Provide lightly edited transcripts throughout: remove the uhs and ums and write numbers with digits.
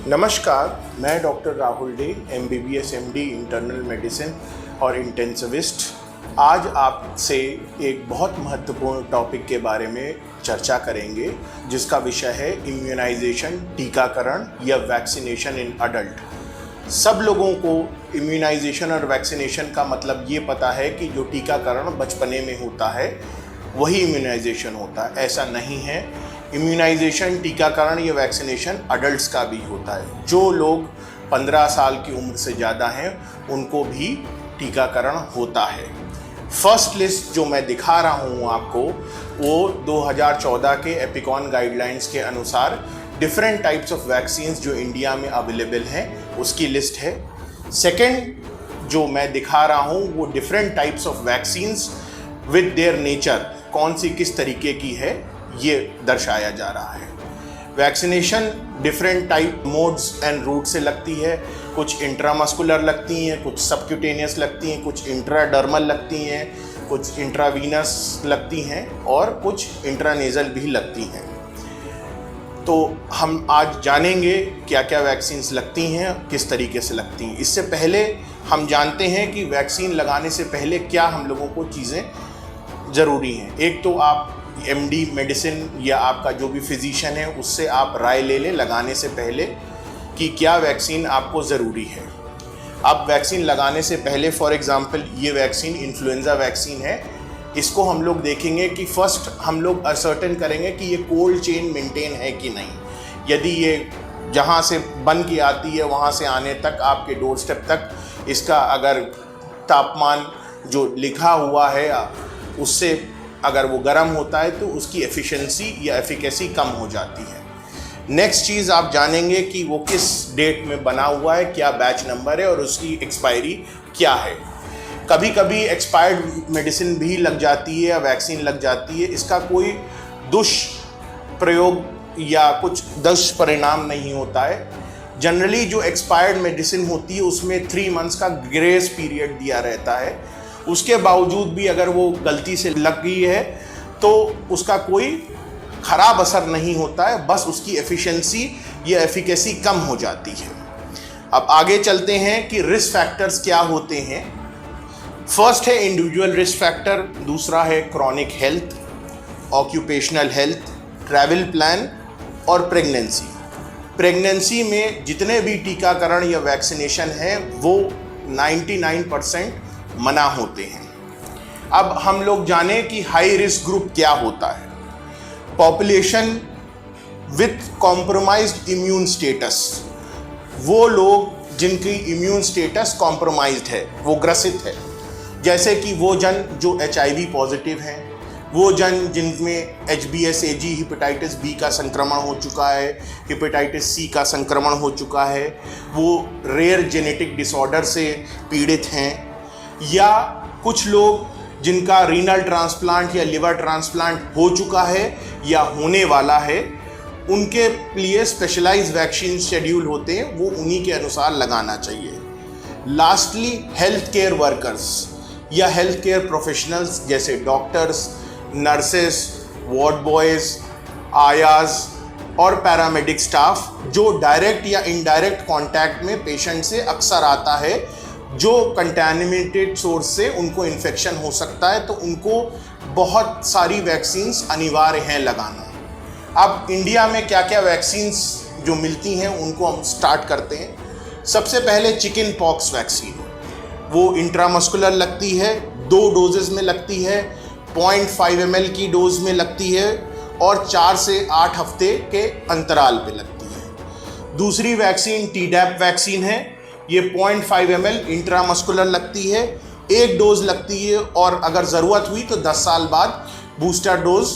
नमस्कार, मैं doctor Rahul day, MBBS MD internal medicine और इंटेंसिविस्ट। आज आपसे एक बहुत महत्वपूर्ण टॉपिक के बारे में चर्चा करेंगे जिसका विषय है इम्यूनाइजेशन, टीकाकरण या वैक्सीनेशन इन अडल्ट। सब लोगों को इम्यूनाइजेशन और वैक्सीनेशन का मतलब ये पता है कि जो टीकाकरण बचपने में होता है वही इम्यूनाइजेशन होता है। ऐसा नहीं है। इम्यूनाइजेशन, टीकाकरण या वैक्सीनेशन अडल्ट्स का भी होता है। जो लोग 15 साल की उम्र से ज़्यादा हैं उनको भी टीकाकरण होता है। फर्स्ट लिस्ट जो मैं दिखा रहा हूँ आपको वो 2014 के एपिकॉन गाइडलाइंस के अनुसार डिफरेंट टाइप्स ऑफ वैक्सीन्स जो इंडिया में अवेलेबल हैं उसकी लिस्ट है। सेकेंड जो मैं दिखा रहा हूँ वो different types of vaccines with their nature, कौन सी किस तरीके की है ये दर्शाया जा रहा है। Vaccination different type modes and route से लगती है। कुछ इंट्रामस्कुलर लगती हैं, कुछ सबक्यूटेनियस लगती हैं, कुछ इंट्राडर्मल लगती हैं, कुछ इंट्रावीनस लगती हैं और कुछ इंट्रानेजल भी लगती हैं। तो हम आज जानेंगे क्या क्या वैक्सीन्स लगती हैं, किस तरीके से लगती हैं। इससे पहले हम जानते हैं कि वैक्सीन लगाने से पहले क्या हम लोगों को चीज़ें ज़रूरी हैं। एक तो आप MD मेडिसिन या आपका जो भी फिजिशियन है उससे आप राय ले लें लगाने से पहले कि क्या वैक्सीन आपको ज़रूरी है। अब वैक्सीन लगाने से पहले फॉर एग्ज़ाम्पल ये वैक्सीन इन्फ्लुएंज़ा वैक्सीन है, इसको हम लोग देखेंगे कि फ़र्स्ट हम लोग असर्टेन करेंगे कि ये कोल्ड चेन मेंटेन है कि नहीं। यदि ये जहाँ से बन के आती है वहाँ से आने तक आपके डोर स्टेप तक इसका अगर तापमान जो लिखा हुआ है उससे अगर वो गर्म होता है तो उसकी एफिशिएंसी या एफिकेसी कम हो जाती है। नेक्स्ट चीज़ आप जानेंगे कि वो किस डेट में बना हुआ है, क्या बैच नंबर है और उसकी एक्सपायरी क्या है। कभी कभी एक्सपायर्ड मेडिसिन भी लग जाती है या वैक्सीन लग जाती है, इसका कोई दुष्प्रयोग या कुछ दुष्परिणाम नहीं होता है। जनरली जो एक्सपायर्ड मेडिसिन होती है उसमें 3 मंथ्स का ग्रेस पीरियड दिया रहता है। उसके बावजूद भी अगर वो गलती से लग गई है तो उसका कोई ख़राब असर नहीं होता है, बस उसकी एफिशिएंसी या एफिकेसी कम हो जाती है। अब आगे चलते हैं कि रिस्क फैक्टर्स क्या होते हैं। फर्स्ट है इंडिविजुअल रिस्क फैक्टर, दूसरा है chronic health, occupational health, travel plan और प्रेगनेंसी। प्रेगनेंसी में जितने भी टीकाकरण या वैक्सीनेशन हैं वो 99% मना होते हैं। अब हम लोग जानें कि हाई रिस्क ग्रुप क्या होता है। Population with compromised immune status, वो लोग जिनकी इम्यून स्टेटस कॉम्प्रोमाइज्ड है, वो ग्रसित है। जैसे कि वो जन जो HIV पॉजिटिव हैं, वो जन जिनमें HBsAg हेपेटाइटिस B का संक्रमण हो चुका है, हेपेटाइटिस C का संक्रमण हो चुका है, वो रेयर जेनेटिक डिसऑर्डर से पीड़ित हैं, या कुछ लोग जिनका रीनल ट्रांसप्लांट या लिवर ट्रांसप्लांट हो चुका है या होने वाला है, उनके लिए स्पेशलाइज्ड वैक्सीन शेड्यूल होते हैं, वो उन्हीं के अनुसार लगाना चाहिए। लास्टली हेल्थ केयर वर्कर्स या हेल्थ केयर प्रोफेशनल्स जैसे डॉक्टर्स, नर्सेस, वार्ड बॉयज़, आयाज और पैरामेडिक स्टाफ जो डायरेक्ट या इनडायरेक्ट कांटेक्ट में पेशेंट से अक्सर आता है, जो कंटेमिनेटेड सोर्स से उनको इन्फेक्शन हो सकता है, तो उनको बहुत सारी वैक्सीन्स अनिवार्य हैं लगाना। अब इंडिया में क्या क्या वैक्सीन्स जो मिलती हैं उनको हम स्टार्ट करते हैं। सबसे पहले चिकन पॉक्स वैक्सीन, वो इंट्रामस्कुलर लगती है, 2 डोजेस में लगती है, 0.5 ml की डोज में लगती है और 4 से 8 हफ्ते के अंतराल पे लगती है। दूसरी वैक्सीन Tdap वैक्सीन है, ये 0.5 ml इंट्रामस्कुलर लगती है, 1 डोज लगती है और अगर ज़रूरत हुई तो 10 साल बाद बूस्टर डोज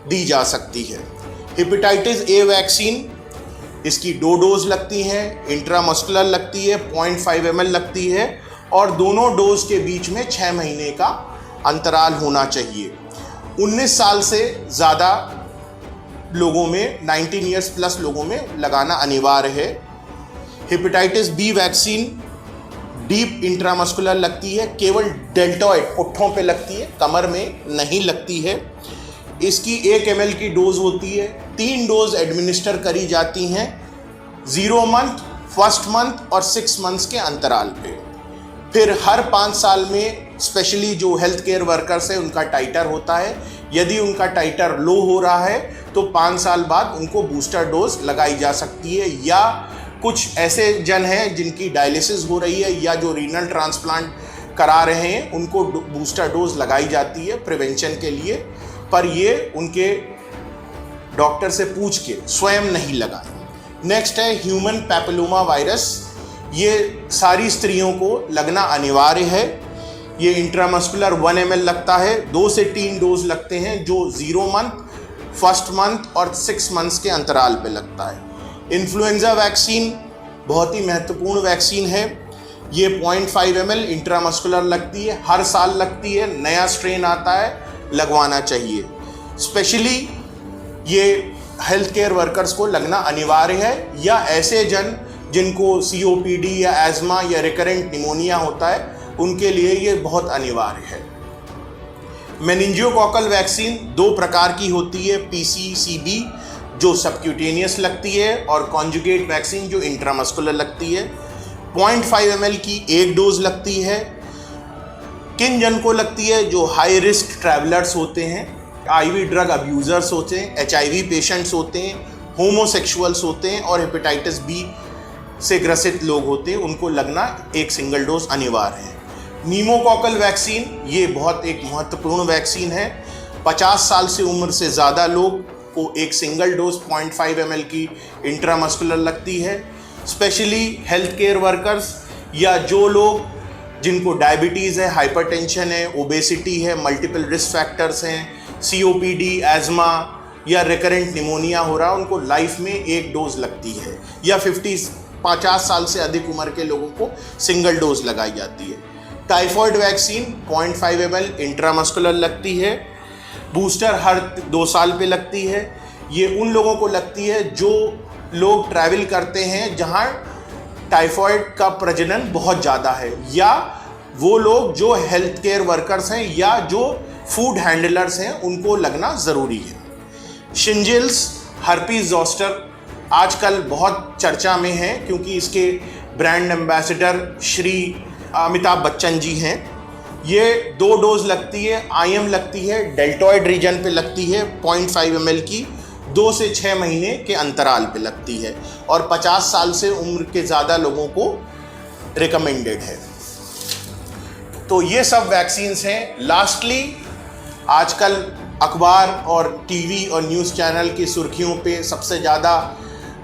दी जा सकती है। हेपेटाइटिस A वैक्सीन, इसकी 2 डोज लगती हैं, इंट्रामस्कुलर लगती है, 0.5 ml लगती है और दोनों डोज के बीच में 6 महीने का अंतराल होना चाहिए। 19 साल से ज़्यादा लोगों में, 19 ईयर्स प्लस लोगों में लगाना अनिवार्य है। Hepatitis B vaccine deep intramuscular लगती है, केवल डेल्टॉइड पुट्ठों पे लगती है, कमर में नहीं लगती है। इसकी 1 ml की डोज होती है, 3 डोज एडमिनिस्टर करी जाती हैं 0 मंथ, फर्स्ट मंथ और 6 मंथ्स के अंतराल पे। फिर हर 5 साल में स्पेशली जो हेल्थ केयर वर्कर्स है उनका टाइटर होता है। यदि उनका टाइटर लो हो रहा है तो 5 साल बाद उनको बूस्टर डोज लगाई जा सकती है, या कुछ ऐसे जन हैं जिनकी डायलिसिस हो रही है या जो रीनल ट्रांसप्लांट करा रहे हैं उनको बूस्टर डोज लगाई जाती है प्रिवेंशन के लिए, पर ये उनके डॉक्टर से पूछ के स्वयं नहीं लगाएं। नेक्स्ट है ह्यूमन पैपिलोमा वायरस। ये सारी स्त्रियों को लगना अनिवार्य है। ये इंट्रामस्कुलर 1 ml लगता है, 2 से 3 डोज लगते हैं जो 0 मंथ, फर्स्ट मंथ और 6 मंथ्स के अंतराल पे लगता है। इन्फ्लुएंजा वैक्सीन बहुत ही महत्वपूर्ण वैक्सीन है। ये 0.5 ml इंट्रामस्कुलर लगती है, हर साल लगती है, नया स्ट्रेन आता है, लगवाना चाहिए। स्पेशली ये हेल्थ केयर वर्कर्स को लगना अनिवार्य है, या ऐसे जन जिनको COPD या एज़मा या रिकरेंट निमोनिया होता है उनके लिए ये बहुत अनिवार्य है। मेनिंजियोकोकल वैक्सीन 2 प्रकार की होती है, PCCB जो सबक्यूटेनियस लगती है और कॉन्जुगेट वैक्सीन जो इंट्रामस्कुलर लगती है। 0.5 ml की 1 डोज लगती है। किन जन को लगती है? जो हाई रिस्क ट्रैवलर्स होते हैं, IV ड्रग अब्यूज़र्स होते हैं, HIV पेशेंट्स होते हैं, होमोसेक्सुअल्स होते हैं और हेपेटाइटिस B से ग्रसित लोग होते हैं, उनको लगना एक सिंगल डोज अनिवार्य है। न्यूमोकॉकल वैक्सीन ये बहुत एक महत्वपूर्ण वैक्सीन है। 50 साल से उम्र से ज़्यादा लोग को एक सिंगल डोज 0.5 ml की इंट्रामस्कुलर लगती है। स्पेशली हेल्थ केयर वर्कर्स या जो लोग जिनको डायबिटीज़ है, हाइपरटेंशन है, ओबेसिटी है, मल्टीपल रिस्क फैक्टर्स हैं, COPD, एज़मा या रिकरेंट निमोनिया हो रहा है, उनको लाइफ में 1 डोज लगती है, या 50 साल से अधिक उम्र के लोगों को सिंगल डोज लगाई जाती है। टाइफॉइड वैक्सीन 0.5 ml इंट्रामस्कुलर लगती है, बूस्टर हर 2 साल पे लगती है। ये उन लोगों को लगती है जो लोग ट्रैवल करते हैं जहाँ टाइफॉइड का प्रजनन बहुत ज़्यादा है, या वो लोग जो हेल्थ केयर वर्कर्स हैं या जो फूड हैंडलर्स हैं उनको लगना ज़रूरी है। शिंजिल्स, हर्पीज ज़ोस्टर आजकल बहुत चर्चा में है क्योंकि इसके ब्रांड एम्बेसडर श्री अमिताभ बच्चन जी हैं। ये 2 डोज लगती है, IM लगती है, डेल्टॉइड रीजन पे लगती है, 0.5 ml की 2 से 6 महीने के अंतराल पे लगती है और 50 साल से उम्र के ज़्यादा लोगों को रिकमेंडेड है। तो ये सब वैक्सीन्स हैं। लास्टली आजकल अखबार और टीवी और न्यूज़ चैनल की सुर्खियों पे सबसे ज़्यादा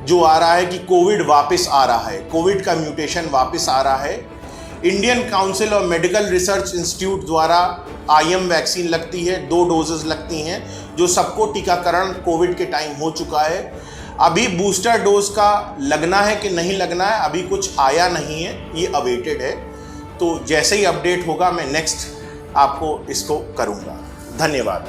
जो आ रहा है कि कोविड वापस आ रहा है, कोविड का म्यूटेशन वापस आ रहा है। Indian council of medical research institute द्वारा IM वैक्सीन लगती है, 2 डोजेस लगती हैं, जो सबको टीकाकरण कोविड के टाइम हो चुका है। अभी बूस्टर डोज का लगना है कि नहीं लगना है, अभी कुछ आया नहीं है, ये अवेटेड है। तो जैसे ही अपडेट होगा मैं नेक्स्ट आपको इसको करूँगा। धन्यवाद।